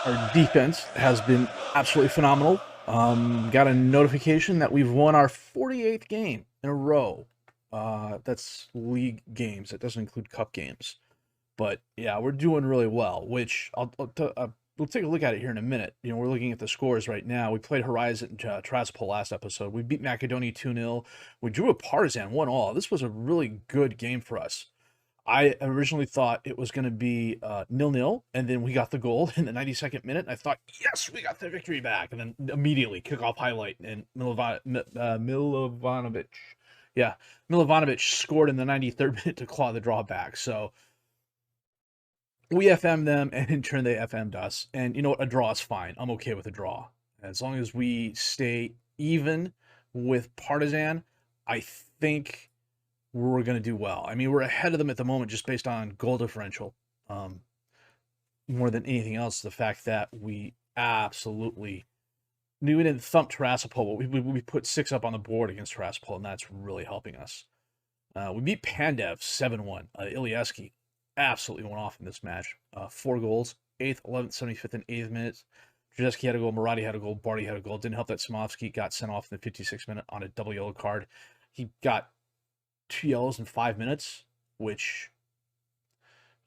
Our defense has been absolutely phenomenal. Got a notification that we've won our 48th game in a row. That's league games. It doesn't include cup games. But yeah, we're doing really well, which we'll take a look at it here in a minute. You know, we're looking at the scores right now. We played Horizon Tiraspol last episode. We beat Macedonia 2-0. We drew a Partizan 1-all. This was a really good game for us. I originally thought it was going to be 0-0, and then we got the goal in the 92nd minute. And I thought, yes, we got the victory back. And then immediately, kickoff highlight, and Milovanovic, yeah, Milovanovic scored in the 93rd minute to claw the draw back. So we FM them, and in turn, they FM'd us. And you know what? A draw is fine. I'm okay with a draw. As long as we stay even with Partizan, I think we're going to do well. I mean, we're ahead of them at the moment just based on goal differential. More than anything else, the fact that we absolutely we didn't thump Tiraspol, but we put 6 up on the board against Tiraspol, and that's really helping us. We beat Pandev 7-1. Ilieski absolutely went off in this match. 4 goals, 8th, 11th, 75th, and 8th minutes. Drzeski had a goal, Murati had a goal, Barty had a goal. Didn't help that Smovsky got sent off in the 56th minute on a double yellow card. He got 2 yellows in 5 minutes, which,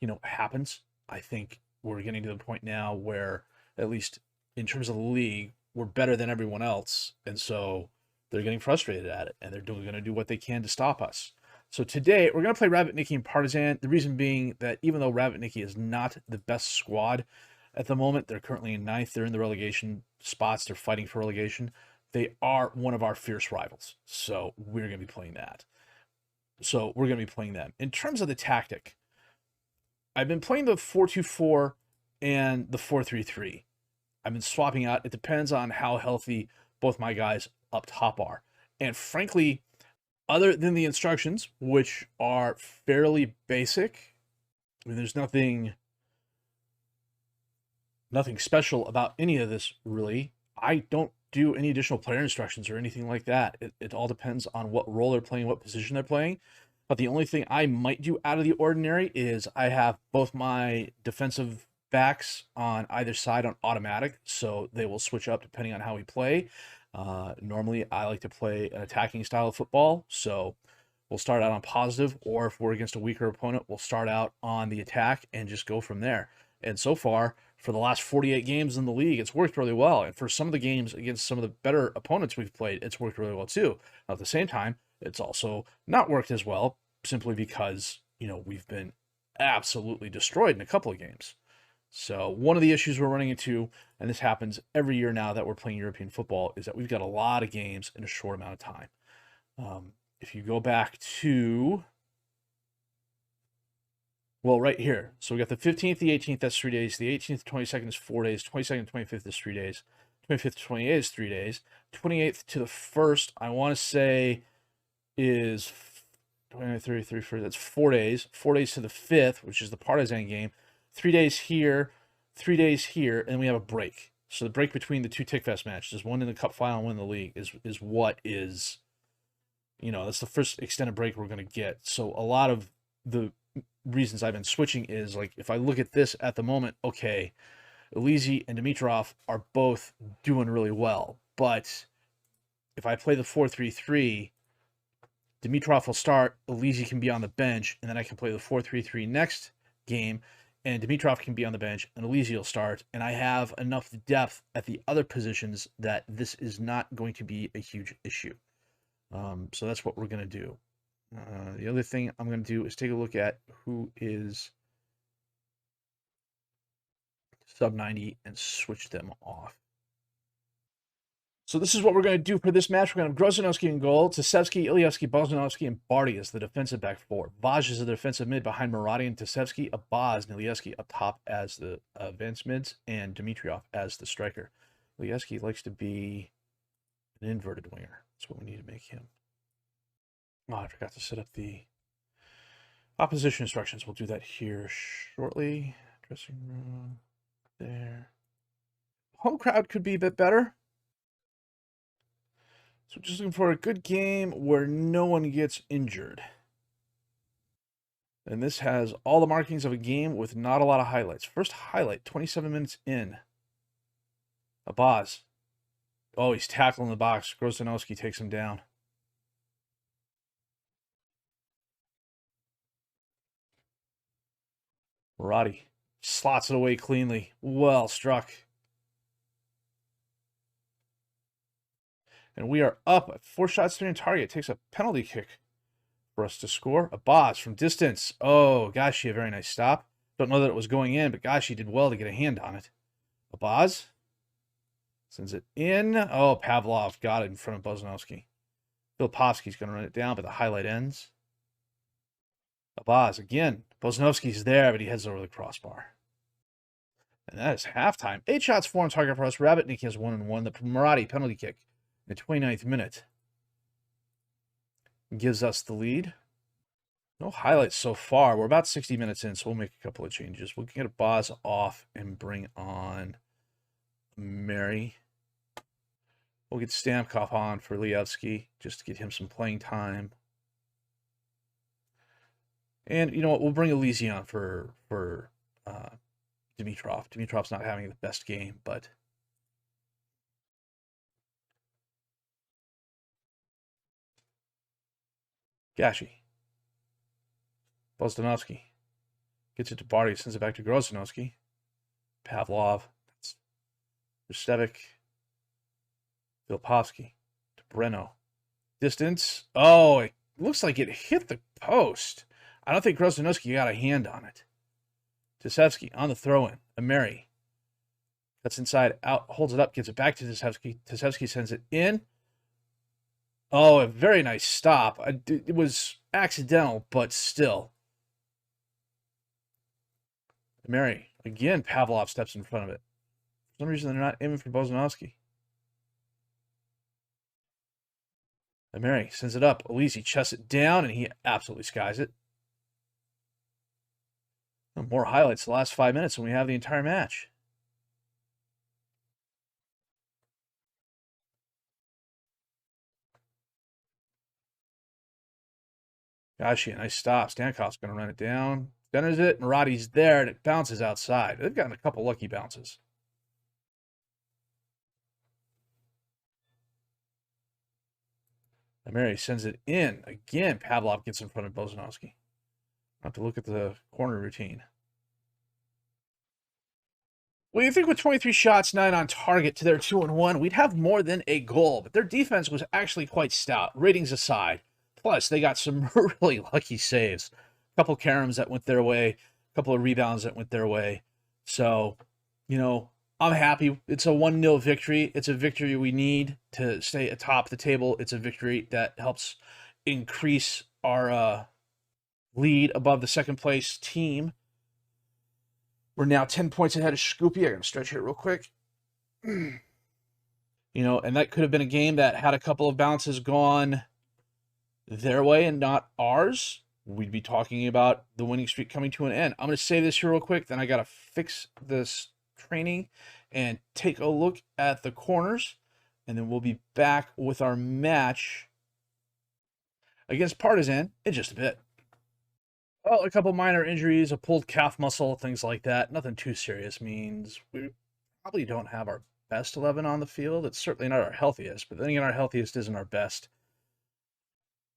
you know, happens. I think we're getting to the point now where, at least in terms of the league, we're better than everyone else. And so they're getting frustrated at it, and they're going to do what they can to stop us. So today, we're going to play Rabbit and Partizan. The reason being that even though Rabbit is not the best squad at the moment, they're currently in 9th. They're in the relegation spots. They're fighting for relegation. They are one of our fierce rivals. So we're going to be playing that. So we're going to be playing them. In terms of the tactic, I've been playing the 4-2-4 and the 4-3-3. I've been swapping out. It depends on how healthy both my guys up top are. And frankly, other than the instructions, which are fairly basic, I mean, there's nothing special about any of this, really. I don't do any additional player instructions or anything like that. It all depends on what role they're playing, what position they're playing. But the only thing I might do out of the ordinary is I have both my defensive backs on either side on automatic, so they will switch up depending on how we play. Normally, I like to play an attacking style of football, so we'll start out on positive, or if we're against a weaker opponent, we'll start out on the attack and just go from there. And so far, for the last 48 games in the league, it's worked really well. And for some of the games against some of the better opponents we've played, it's worked really well too. Now, at the same time, it's also not worked as well, simply because, you know, we've been absolutely destroyed in a couple of games. So one of the issues we're running into, and this happens every year now that we're playing European football, is that we've got a lot of games in a short amount of time. If you go back to, well, right here. So we got the 15th, the 18th, that's 3 days. The 18th, 22nd is 4 days. 22nd, 25th is 3 days. 25th to 28th is 3 days. 28th to the 1st, I want to say, is 29, 30, 31st, that's 4 days. 4 days to the 5th, which is the Partizan game. 3 days here, 3 days here, and we have a break. So the break between the two Tickfest matches, one in the cup final and one in the league, is what is, you know, that's the first extended break we're going to get. So a lot of the reasons I've been switching is, like, if I look at this at the moment, okay, Elise and Dimitrov are both doing really well. But if I play the 4-3-3, Dimitrov will start, Elise can be on the bench, and then I can play the 4-3-3 next game, and Dimitrov can be on the bench, and Elise will start, and I have enough depth at the other positions that this is not going to be a huge issue. So that's what we're going to do. The other thing I'm going to do is take a look at who is sub 90 and switch them off. So this is what we're going to do for this match. We're going to have Grozanowski in goal, Tasevsky, Ilievsky, Bozanovsky, and Barty as the defensive back four. Vaj is the defensive mid behind Murati and Tasevsky, Abaz and Ilievsky up top as the advanced mids, and Dimitrov as the striker. Ilievsky likes to be an inverted winger. That's what we need to make him. Oh, I forgot to set up the opposition instructions. We'll do that here shortly. Dressing room there. Home crowd could be a bit better. So just looking for a good game where no one gets injured. And this has all the markings of a game with not a lot of highlights. First highlight, 27 minutes in. Abaz. Oh, he's tackling the box. Grozanowski takes him down. Maradi slots it away cleanly. Well struck. And we are up at 4 shots, 3 on target. It takes a penalty kick for us to score. Abaz from distance. Oh, Gashi, a very nice stop. Don't know that it was going in, but Gashi did well to get a hand on it. Abaz sends it in. Oh, Pavlov got it in front of Bozanowski. Filipowski's going to run it down, but the highlight ends. Abaz again. Bozanowski's there, but he heads over the crossbar. And that is halftime. 8 shots, 4 on target for us. Rabotnik has 1-1. The Maradi penalty kick in the 29th minute gives us the lead. No highlights so far. We're about 60 minutes in, so we'll make a couple of changes. We'll get Abaz off and bring on Mary. We'll get Stamkov on for Lievsky just to get him some playing time. And you know what? We'll bring Elise on for Dimitrov. Dimitrov's not having the best game, but Gashi. Bozdanovsky gets it to Barty, sends it back to Grozanowski. Pavlov. That's Rustevic. Filipowski to Breno. Distance. Oh, it looks like it hit the post. I don't think Grozanowski got a hand on it. Tisevsky on the throw-in. Ameri. Cuts inside, out, holds it up, gives it back to Tisevsky. Tisevsky sends it in. Oh, a very nice stop. It was accidental, but still. Ameri. Again, Pavlov steps in front of it. For some reason, they're not aiming for Bozanowski. Ameri sends it up. Elise chests it down, and he absolutely skies it. More highlights the last 5 minutes than we have the entire match. Gosh, a nice stop. Stankov's going to run it down. Centers it. Maradi's there, and it bounces outside. They've gotten a couple lucky bounces. Ameri sends it in. Again, Pavlov gets in front of Bozanowski. I have to look at the corner routine. Well, you think with 23 shots, 9 on target to their 2-1, we'd have more than a goal. But their defense was actually quite stout, ratings aside. Plus, they got some really lucky saves. A couple caroms that went their way, a couple of rebounds that went their way. So, you know, I'm happy. It's a 1-0 victory. It's a victory we need to stay atop the table. It's a victory that helps increase our lead above the second-place team. We're now 10 points ahead of Scoopy. I'm going to stretch here real quick. You know, and that could have been a game that had a couple of bounces gone their way and not ours. We'd be talking about the winning streak coming to an end. I'm going to say this here real quick. Then I got to fix this training and take a look at the corners. And then we'll be back with our match against Partizan in just a bit. Well, a couple minor injuries, a pulled calf muscle, things like that. Nothing too serious. Means we probably don't have our best 11 on the field. It's certainly not our healthiest, but then again, our healthiest isn't our best.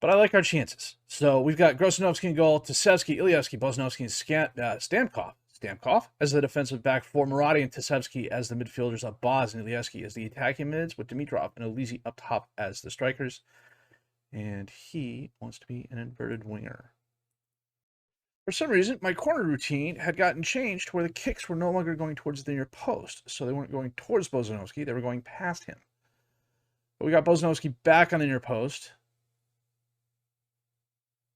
But I like our chances. So we've got Grozanowski in goal, Tisevsky, Ilievsky, Bozanowski, and Stamkov. Stamkov as the defensive back for Maradi, and Tisevsky as the midfielders. Abaz and Ilievsky as the attacking mids, with Dimitrov and Elise up top as the strikers. And he wants to be an inverted winger. For some reason, my corner routine had gotten changed where the kicks were no longer going towards the near post. So they weren't going towards Bozanowski, they were going past him. But we got Bozanowski back on the near post.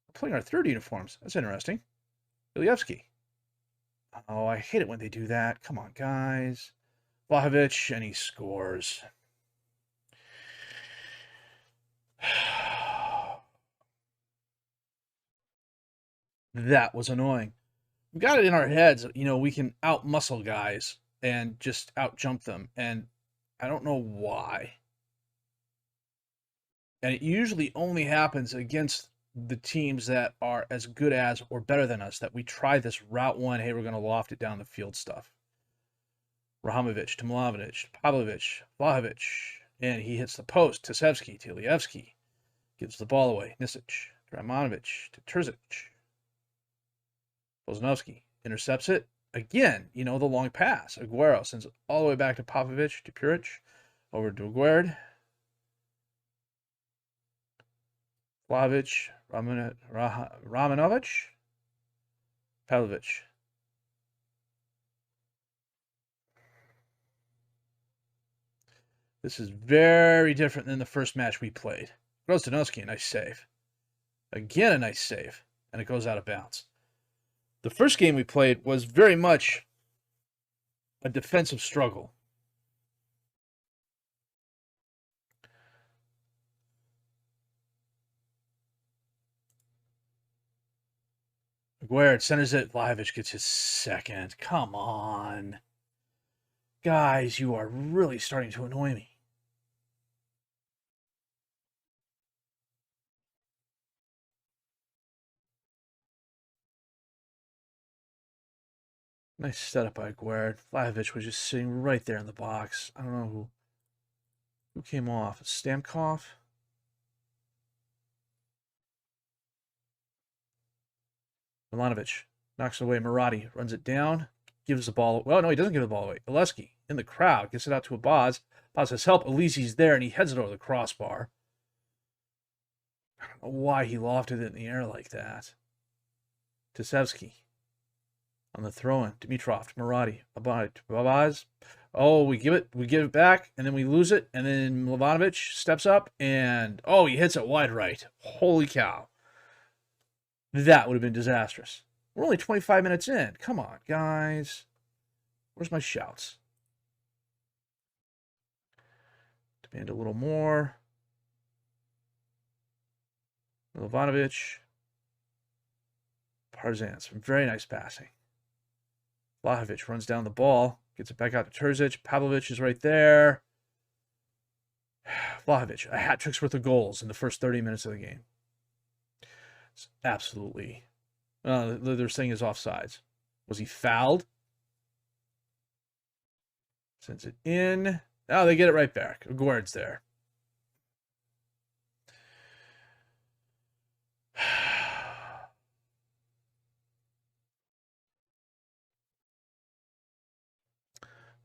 We're playing our third uniforms. That's interesting. Ilievsky. Oh, I hate it when they do that. Come on, guys. Vlahovic, and he scores. That was annoying. We got it in our heads, you know, we can out-muscle guys and just out-jump them, and I don't know why. And it usually only happens against the teams that are as good as or better than us, that we try this route one, hey, we're going to loft it down the field stuff. Rahamovic to Milovanovic, Pavlovic, Vlahovic, and he hits the post. Tisevsky, Tilievsky gives the ball away. Nisic, Dramanovich to Terzic. Boznovsky intercepts it. Again, the long pass. Aguero sends it all the way back to Popovic, to Puric, over to Aguerd. Vlahovic, Ramanovic, Pavlovic. This is very different than the first match we played. Grozdanovsky, a nice save. Again, a nice save. And it goes out of bounds. The first game we played was very much a defensive struggle. Aguerd centers it. Vlahovic gets his second. Come on. Guys, you are really starting to annoy me. Nice setup by Aguerd. Vlahovic was just sitting right there in the box. I don't know who came off. Stamkov? Milanovic knocks it away. Murati runs it down. Gives the ball. Well, no, he doesn't give the ball away. Oleski in the crowd gets it out to Abaz. Abaz has help. Elise's there, and he heads it over the crossbar. I don't know why he lofted it in the air like that. Tisevsky on the throw-in. Dimitrov, Murati, Abaz. Oh, we give it back, and then we lose it, and then Milovanovic steps up, and he hits it wide right. Holy cow. That would have been disastrous. We're only 25 minutes in. Come on, guys. Where's my shouts? Demand a little more. Milovanovic. Partizans. Very nice passing. Vlahovic runs down the ball. Gets it back out to Terzic. Pavlovic is right there. Vlahovic. A hat trick's worth of goals in the first 30 minutes of the game. It's absolutely... they're saying his offsides. Was he fouled? Sends it in. Oh, they get it right back. Aguerd's there.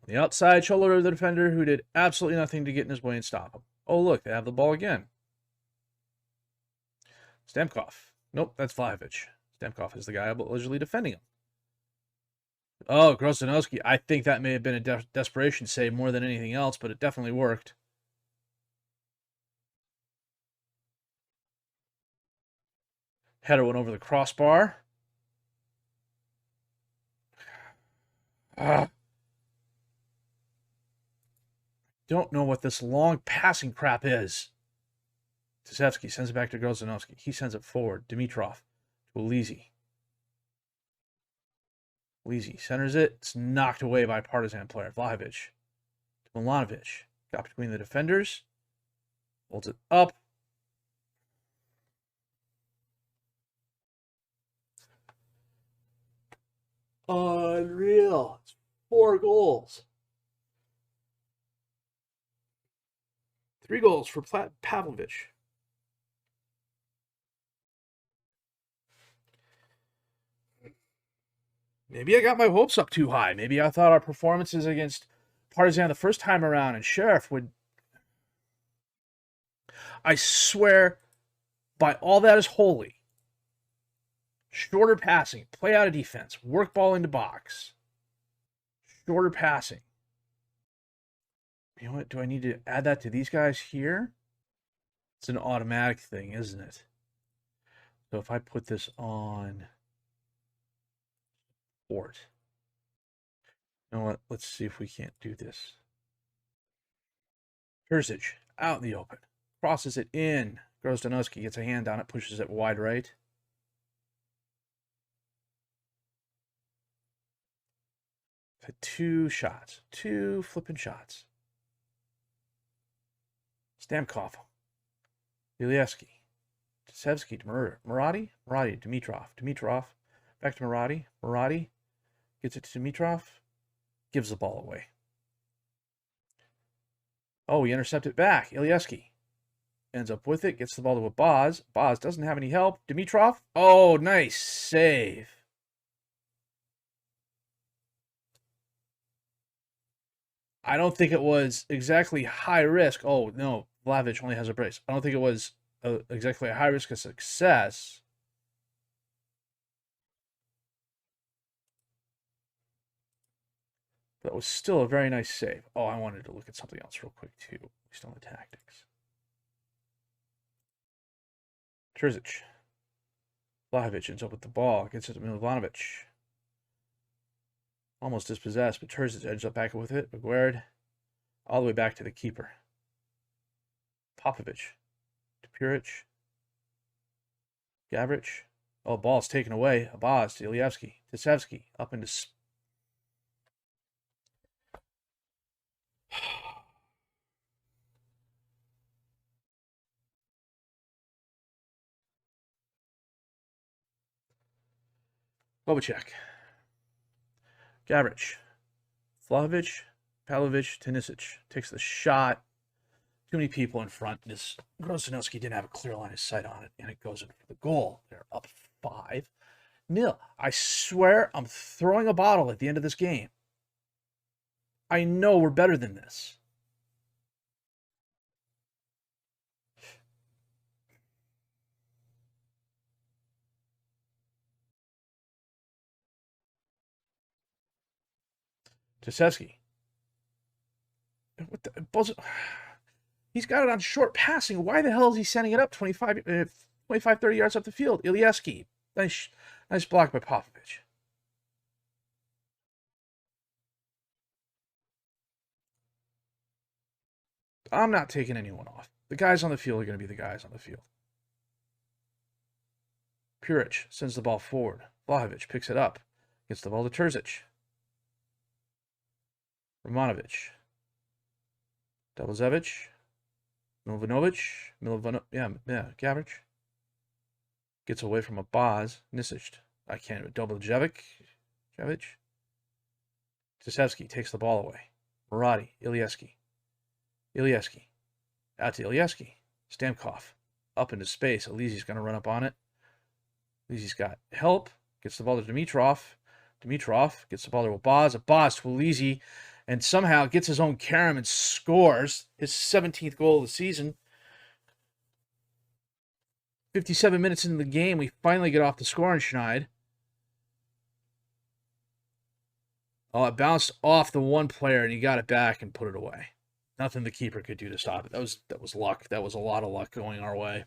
The outside shoulder of the defender who did absolutely nothing to get in his way and stop him. Oh, look, they have the ball again. Stamkov. Nope, that's Vlahovic. Stamkov is the guy allegedly defending him. Oh, Grozdanovsky. I think that may have been a desperation save more than anything else, but it definitely worked. Header went over the crossbar. Don't know what this long passing crap is. Tisevsky sends it back to Grozdanovsky. He sends it forward. Dimitrov to Elise. Elise centers it. It's knocked away by a Partizan player. Vlahovic to Milanovic. Got between the defenders. Holds it up. Unreal. It's 4 goals. 3 goals for Pavlovic. Maybe I got my hopes up too high. Maybe I thought our performances against Partizan the first time around and Sheriff would... I swear, by all that is holy, shorter passing, play out of defense, work ball into box, shorter passing. You know what? Do I need to add that to these guys here? It's an automatic thing, isn't it? So if I put this on port, you know what? Let's see if we can't do this. Terzic out in the open. Crosses it in. Grozdanovsky gets a hand on it, pushes it wide right. Had 2 shots. 2 flipping shots. Stamkov. Ilievsky. Tisevsky to Murati. Murati to Dimitrov. Dimitrov. Back to Murati. Murati gets it to Dimitrov. Gives the ball away. Oh, he intercepted back. Ilieski ends up with it, gets the ball to a Boz. Boz doesn't have any help. Dimitrov. Oh, nice save. I don't think it was exactly high risk. Oh, no. Vlahovic only has a brace. I don't think it was exactly a high risk of success. That was still a very nice save. Oh, I wanted to look at something else real quick, too. Still on the tactics. Terzic. Vlahovic ends up with the ball. Gets it to Milovanovic. Almost dispossessed, but Terzic ends up back with it. Aguerd. All the way back to the keeper. Popovic. To Puric. Gavrich. Oh, ball's taken away. Abaz to Ilievsky. Tisevsky. Up into... Bobacek. Gavrich. Vlahovic. Pavlovic. Tanisic. Takes the shot. Too many people in front. This Grossanowski didn't have a clear line of sight on it, and it goes in for the goal. They're up 5-0. I swear I'm throwing a bottle at the end of this game. I know we're better than this. Tasevsky. What the... He's got it on short passing. Why the hell is he sending it up 25, 30 yards up the field? Ilieski. Nice block by Popovic. I'm not taking anyone off. The guys on the field are going to be the guys on the field. Puric sends the ball forward. Vlahovic picks it up. Gets the ball to Terzic. Romanovic. Dobrozevic. Gavrich. Gets away from a Boz. Nisic. I can't. Dobrozevic. Tisevsky takes the ball away. Murati. Ilieski. Out to Ilieski. Stamkov. Up into space. Elizi's going to run up on it. Elizi's got help. Gets the ball to Dimitrov. Dimitrov gets the ball to a Boz to Elizi. And somehow gets his own carom and scores his 17th goal of the season. 57 minutes into the game, we finally get off the scoring schneid. Oh, it bounced off the one player, and he got it back and put it away. Nothing the keeper could do to stop it. That was luck. That was a lot of luck going our way.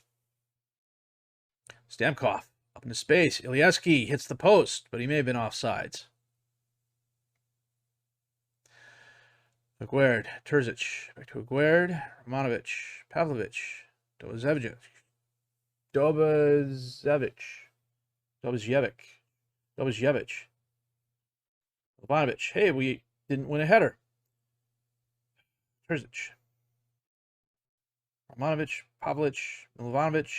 Stamkov up into space. Ilieski hits the post, but he may have been offsides. Aguerd, Terzic, back to Aguerd, Romanovic, Pavlovic, Dobrozevic, Lovanovic. Hey, we didn't win a header. Terzic, Romanovic, Pavlovic, Lovanovic.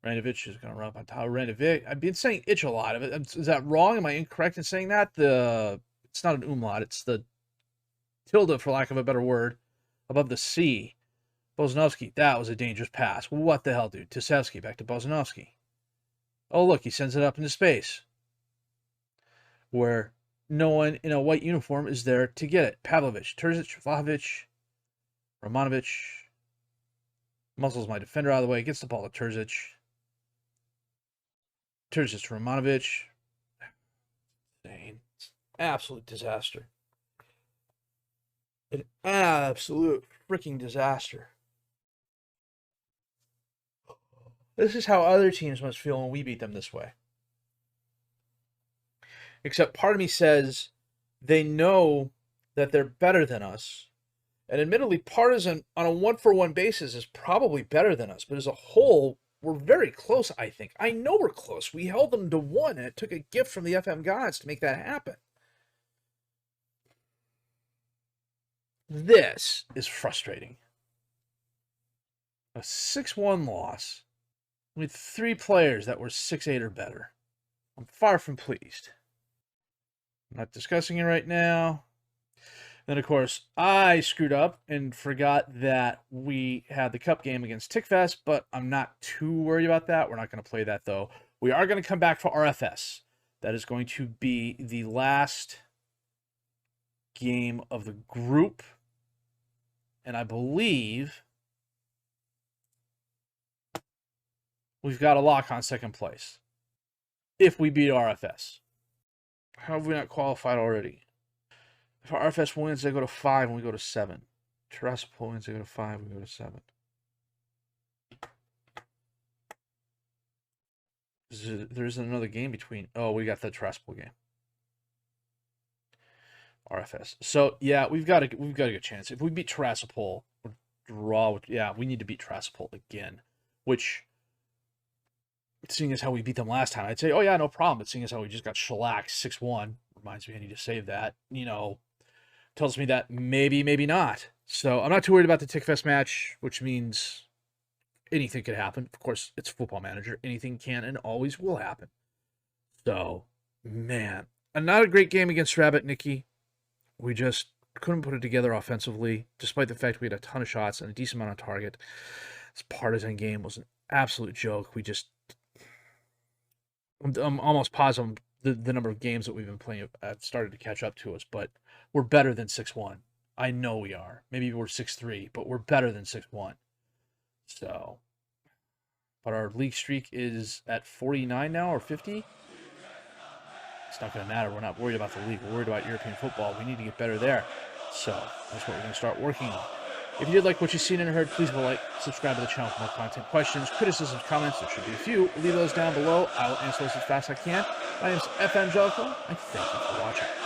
Randovic is going to run up on top of Randovic. I've been saying itch a lot of it. Is that wrong? Am I incorrect in saying that? It's not an umlaut. It's the tilde, for lack of a better word, above the C. Bozanovsky, that was a dangerous pass. What the hell, dude? Tisevsky, back to Bozanovsky. Oh, look, he sends it up into space, where no one in a white uniform is there to get it. Pavlovic, Terzic, Vlahovic, Romanovic. Muscles my defender out of the way. Gets the ball to Terzic. Terzic to Romanovic. Insane. Absolute disaster. An absolute freaking disaster. This is how other teams must feel when we beat them this way. Except part of me says they know that they're better than us. And admittedly, Partizan on a one-for-one basis is probably better than us. But as a whole, we're very close, I think. I know we're close. We held them to 1, and it took a gift from the FM gods to make that happen. This is frustrating. A 6-1 loss with 3 players that were 6-8 or better. I'm far from pleased. I'm not discussing it right now. Then, of course, I screwed up and forgot that we had the cup game against Tickfest, but I'm not too worried about that. We're not going to play that, though. We are going to come back for RFS. That is going to be the last game of the group. And I believe we've got a lock on second place if we beat RFS. How have we not qualified already? If RFS wins, they go to 5 and we go to 7. Tiraspol wins, they go to 5, we go to 7. There isn't another game between. Oh, we got the Tiraspol game. RFS. So yeah, we've got a good chance. If we beat Tiraspol or draw with, yeah, we need to beat Tiraspol again. Which, seeing as how we beat them last time, I'd say, oh yeah, no problem. But seeing as how we just got shellacked 6-1, reminds me I need to save that. You know, tells me that maybe not. So I'm not too worried about the Tickfest match, which means anything could happen. Of course, it's Football Manager. Anything can and always will happen. So, man, not a great game against Rabbit Nicky. We just couldn't put it together offensively, despite the fact we had a ton of shots and a decent amount on target. This partisan game was an absolute joke. I'm almost positive the number of games that we've been playing started to catch up to us, but we're better than 6-1. I know we are. Maybe we're 6-3, but we're better than 6-1. So, but our league streak is at 49 now or 50. It's not going to matter. We're not worried about the league. We're worried about European football. We need to get better there. So that's what we're going to start working on. If you did like what you've seen and heard, please leave a like, subscribe to the channel for more content. Questions, criticisms, comments, there should be a few. Leave those down below. I will answer those as fast as I can. My name is FM22, and thank you for watching.